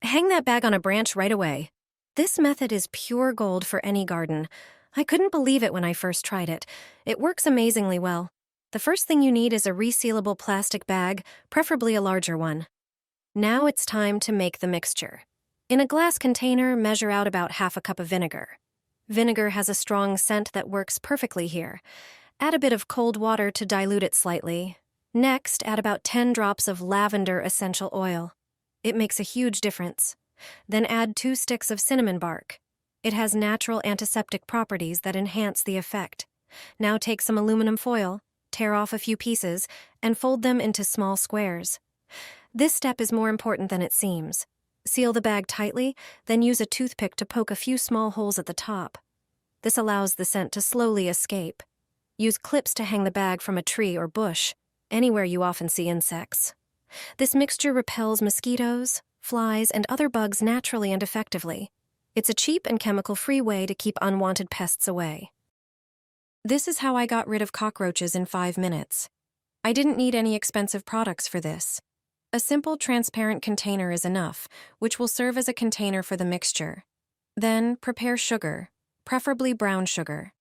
Hang that bag on a branch right away. This method is pure gold for any garden. I couldn't believe it when I first tried it. It works amazingly well. The first thing you need is a resealable plastic bag, preferably a larger one. Now it's time to make the mixture. In a glass container, measure out about half a cup of vinegar. Vinegar has a strong scent that works perfectly here. Add a bit of cold water to dilute it slightly. Next, add about 10 drops of lavender essential oil. It makes a huge difference. Then add 2 sticks of cinnamon bark. It has natural antiseptic properties that enhance the effect. Now take some aluminum foil, tear off a few pieces, and fold them into small squares. This step is more important than it seems. Seal the bag tightly, then use a toothpick to poke a few small holes at the top. This allows the scent to slowly escape. Use clips to hang the bag from a tree or bush, anywhere you often see insects. This mixture repels mosquitoes, flies, and other bugs naturally and effectively. It's a cheap and chemical-free way to keep unwanted pests away. This is how I got rid of cockroaches in 5 minutes. I didn't need any expensive products for this. A simple transparent container is enough, which will serve as a container for the mixture. Then prepare sugar, preferably brown sugar.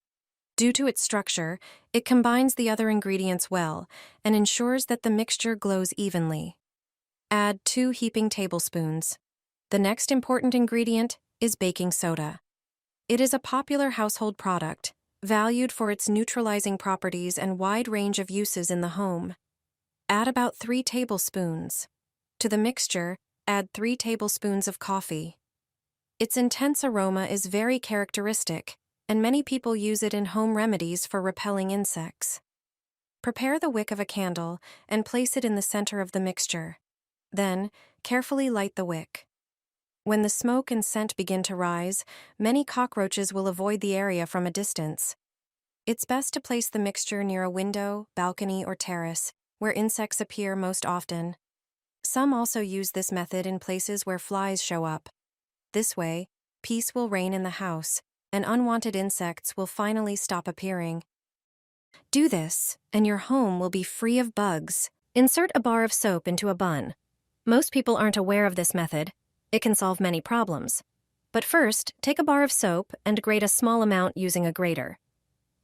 Due to its structure, it combines the other ingredients well and ensures that the mixture glows evenly. Add 2 heaping tablespoons. The next important ingredient is baking soda. It is a popular household product, valued for its neutralizing properties and wide range of uses in the home. Add about 3 tablespoons. To the mixture, add 3 tablespoons of coffee. Its intense aroma is very characteristic, and many people use it in home remedies for repelling insects. Prepare the wick of a candle and place it in the center of the mixture. Then, carefully light the wick. When the smoke and scent begin to rise, many cockroaches will avoid the area from a distance. It's best to place the mixture near a window, balcony, or terrace, where insects appear most often. Some also use this method in places where flies show up. This way, peace will reign in the house, and unwanted insects will finally stop appearing. Do this, and your home will be free of bugs. Insert a bar of soap into a bun. Most people aren't aware of this method. It can solve many problems. But first, take a bar of soap and grate a small amount using a grater.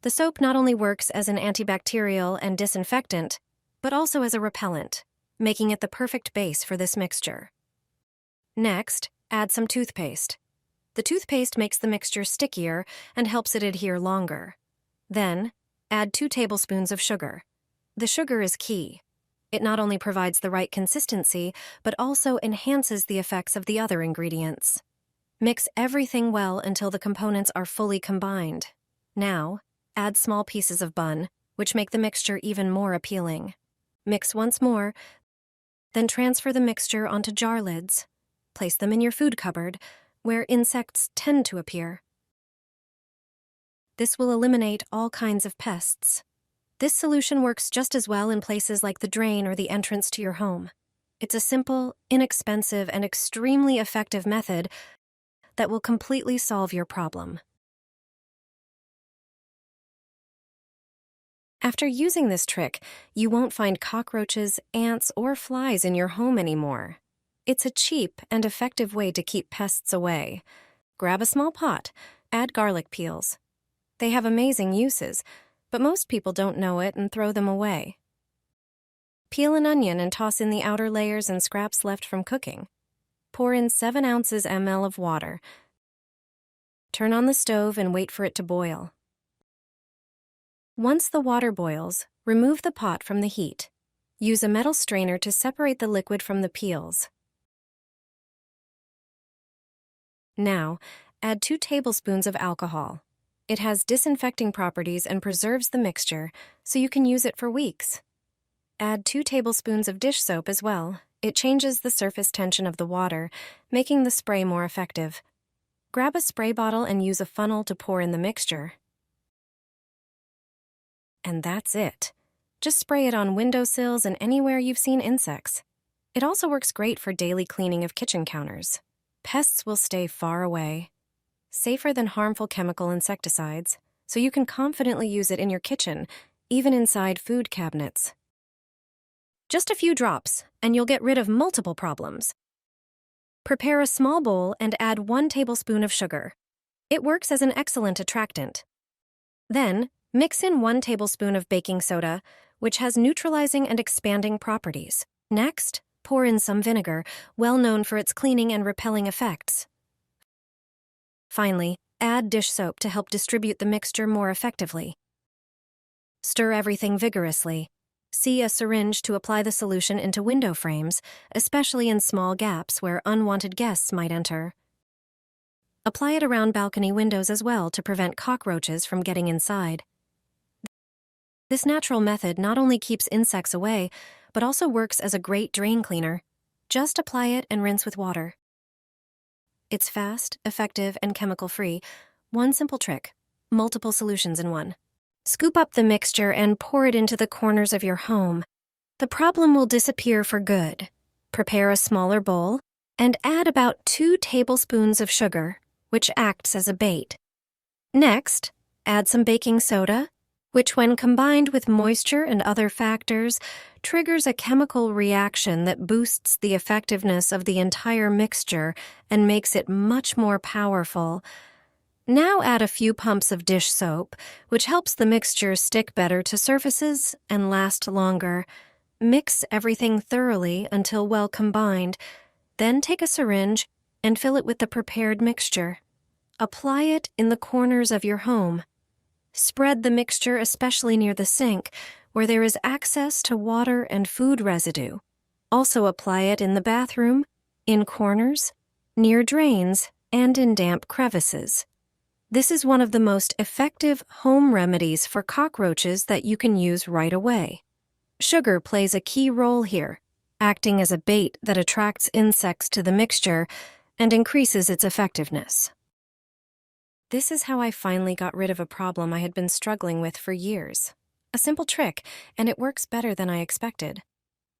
The soap not only works as an antibacterial and disinfectant, but also as a repellent, making it the perfect base for this mixture. Next, add some toothpaste. The toothpaste makes the mixture stickier and helps it adhere longer. Then, add 2 tablespoons of sugar. The sugar is key. It not only provides the right consistency, but also enhances the effects of the other ingredients. Mix everything well until the components are fully combined. Now, add small pieces of bun, which make the mixture even more appealing. Mix once more, then transfer the mixture onto jar lids. Place them in your food cupboard, where insects tend to appear. This will eliminate all kinds of pests. This solution works just as well in places like the drain or the entrance to your home. It's a simple, inexpensive, and extremely effective method that will completely solve your problem. After using this trick, you won't find cockroaches, ants, or flies in your home anymore. It's a cheap and effective way to keep pests away. Grab a small pot, add garlic peels. They have amazing uses, but most people don't know it and throw them away. Peel an onion and toss in the outer layers and scraps left from cooking. Pour in 7 ounces ml of water. Turn on the stove and wait for it to boil. Once the water boils, remove the pot from the heat. Use a metal strainer to separate the liquid from the peels. Now, add 2 tablespoons of alcohol. It has disinfecting properties and preserves the mixture, so you can use it for weeks. Add 2 tablespoons of dish soap as well. It changes the surface tension of the water, making the spray more effective. Grab a spray bottle and use a funnel to pour in the mixture. And that's it. Just spray it on windowsills and anywhere you've seen insects. It also works great for daily cleaning of kitchen counters. Pests will stay far away. Safer than harmful chemical insecticides, so you can confidently use it in your kitchen, even inside food cabinets. Just a few drops, and you'll get rid of multiple problems. Prepare a small bowl and add 1 tablespoon of sugar. It works as an excellent attractant. Then, mix in 1 tablespoon of baking soda, which has neutralizing and expanding properties. Next, pour in some vinegar, well known for its cleaning and repelling effects. Finally, add dish soap to help distribute the mixture more effectively. Stir everything vigorously. See a syringe to apply the solution into window frames, especially in small gaps where unwanted guests might enter. Apply it around balcony windows as well to prevent cockroaches from getting inside. This natural method not only keeps insects away, but also works as a great drain cleaner. Just apply it and rinse with water. It's fast, effective, and chemical-free. One simple trick, multiple solutions in one. Scoop up the mixture and pour it into the corners of your home. The problem will disappear for good. Prepare a smaller bowl and add about 2 tablespoons of sugar, which acts as a bait. Next, add some baking soda, which when combined with moisture and other factors, triggers a chemical reaction that boosts the effectiveness of the entire mixture and makes it much more powerful. Now add a few pumps of dish soap, which helps the mixture stick better to surfaces and last longer. Mix everything thoroughly until well combined. Then take a syringe and fill it with the prepared mixture. Apply it in the corners of your home. Spread the mixture especially near the sink, where there is access to water and food residue. Also apply it in the bathroom, in corners, near drains, and in damp crevices. This is one of the most effective home remedies for cockroaches that you can use right away. Sugar plays a key role here, acting as a bait that attracts insects to the mixture and increases its effectiveness. This is how I finally got rid of a problem I had been struggling with for years. A simple trick, and it works better than I expected.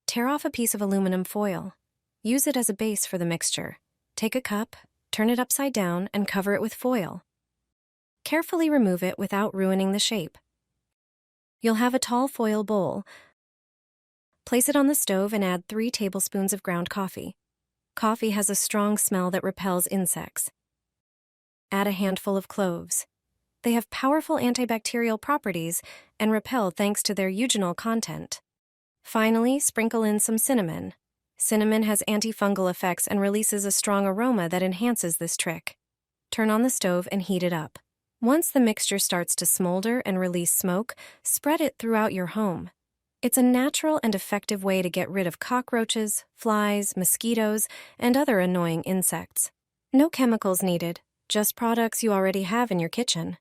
Tear off a piece of aluminum foil. Use it as a base for the mixture. Take a cup, turn it upside down, and cover it with foil. Carefully remove it without ruining the shape. You'll have a tall foil bowl. Place it on the stove and add 3 tablespoons of ground coffee. Coffee has a strong smell that repels insects. Add a handful of cloves. They have powerful antibacterial properties and repel thanks to their eugenol content. Finally, sprinkle in some cinnamon. Cinnamon has antifungal effects and releases a strong aroma that enhances this trick. Turn on the stove and heat it up. Once the mixture starts to smolder and release smoke, spread it throughout your home. It's a natural and effective way to get rid of cockroaches, flies, mosquitoes, and other annoying insects. No chemicals needed, just products you already have in your kitchen.